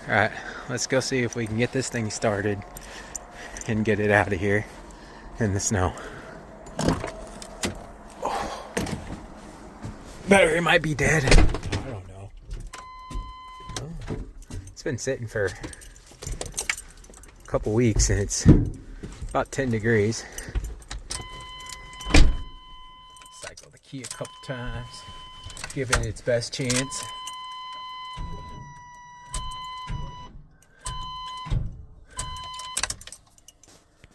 Alright, let's go see if we can get this thing started and get it out of here in the snow. Oh. Battery might be dead. I don't know. Oh. It's been sitting for a couple weeks and it's about 10 degrees. Cycle the key a couple times, give it its best chance.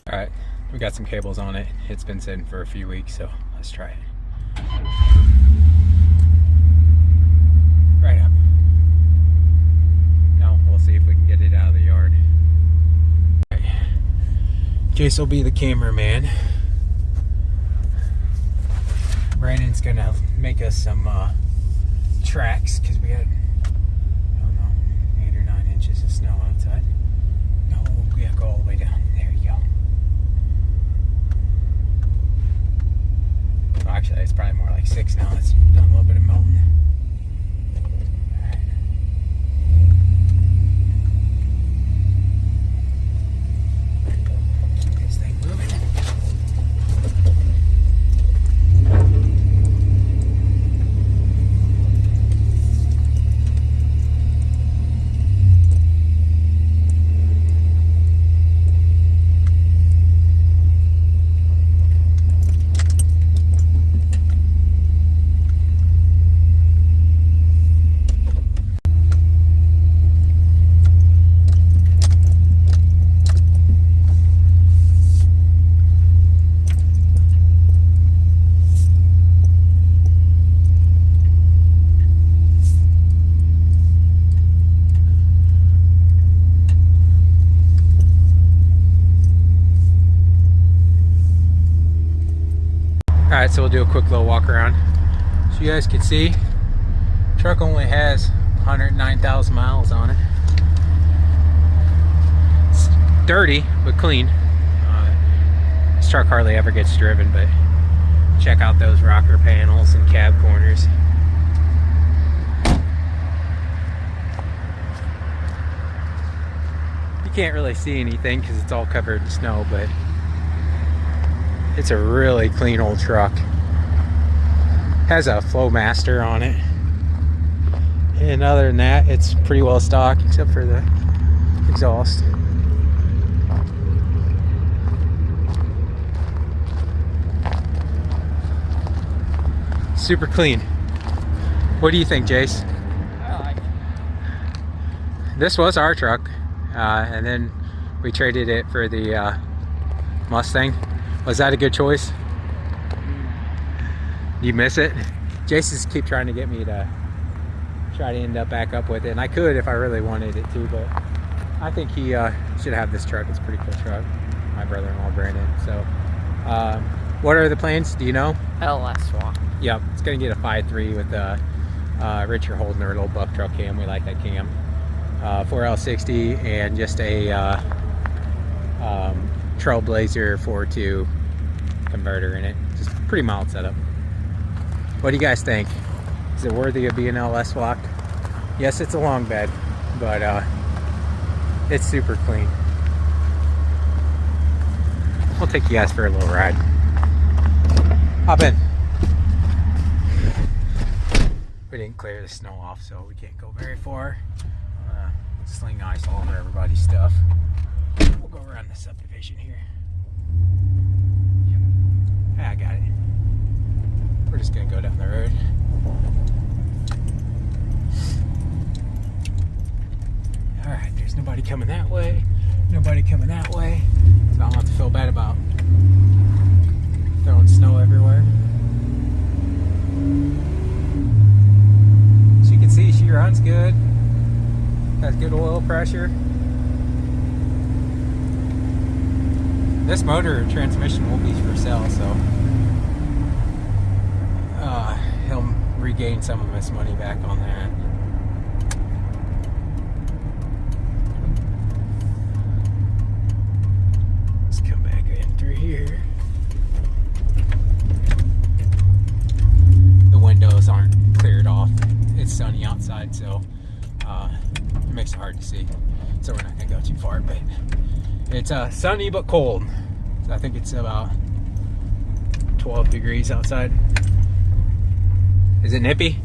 Alright, we got some cables on it. It's been sitting for a few weeks, so let's try it. Right up. Now we'll see if we can get it out of the yard. Right. Jace will be the cameraman. Brandon's gonna make us some tracks because we got, I don't know, 8 or 9 inches of snow outside. No, we gotta go all the way down. There you go. Well, actually, it's probably more like 6 now. It's done a little bit of melting. Keep this thing moving. Alright, so we'll do a quick little walk around. So you guys can see, truck only has 109,000 miles on it. It's dirty, but clean. This truck hardly ever gets driven, but check out those rocker panels and cab corners. You can't really see anything because it's all covered in snow, but it's a really clean old truck. Has a Flowmaster on it. And other than that, it's pretty well stocked except for the exhaust. Super clean. What do you think, Jace? I like it. This was our truck, and then we traded it for the Mustang. Was that a good choice? You miss it? Jason's keep trying to get me to try to end up back up with it, and I could if I really wanted it to, but I think he should have this truck. It's a pretty cool truck. My brother-in-law Brandon. So, what are the plans? Do you know? LS Swap. Yep, it's gonna get a 5.3 with Richard holding their little buck truck cam. We like that cam. 4L60 and just a Trailblazer 4.2 converter in it. Just pretty mild setup. What do you guys think? Is it worthy of being LS swapped? Yes, it's a long bed, but it's super clean. We'll take you guys for a little ride. Hop in. We didn't clear the snow off, so we can't go very far. Sling ice all over everybody's stuff. We'll go around the subdivision here. Yeah, I got it. We're just gonna go down the road. Alright, there's nobody coming that way. Nobody coming that way. So I don't have to feel bad about throwing snow everywhere. As you can see, she runs good. Has good oil pressure. This motor transmission will be for sale, so he'll regain some of his money back on that. Let's come back in through here. The windows aren't cleared off. It's sunny outside, so it makes it hard to see. see. So we're not gonna go too far, but it's sunny but cold. So I think it's about 12 degrees outside. Is it nippy?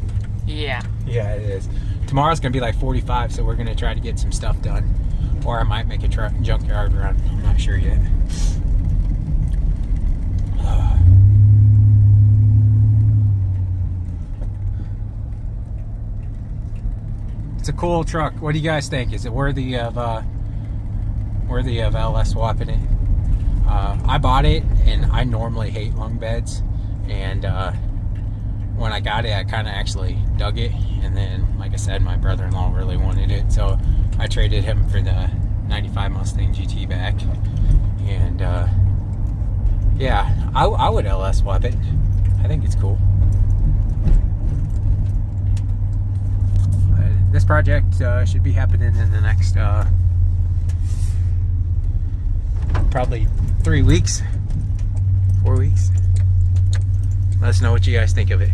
Yeah. Yeah, it is. Tomorrow's gonna be like 45, so we're gonna try to get some stuff done. Or I might make a junkyard run. I'm not sure yet. It's a cool truck. What do you guys think? Is it worthy of LS swapping it? I bought it, and I normally hate lung beds, and when I got it, I kind of actually dug it. And then, like I said, my brother-in-law really wanted it, so I traded him for the 95 Mustang GT back. And yeah, I would LS swap it. I think it's cool. This project should be happening in the next probably 3 weeks, 4 weeks. Let us know what you guys think of it.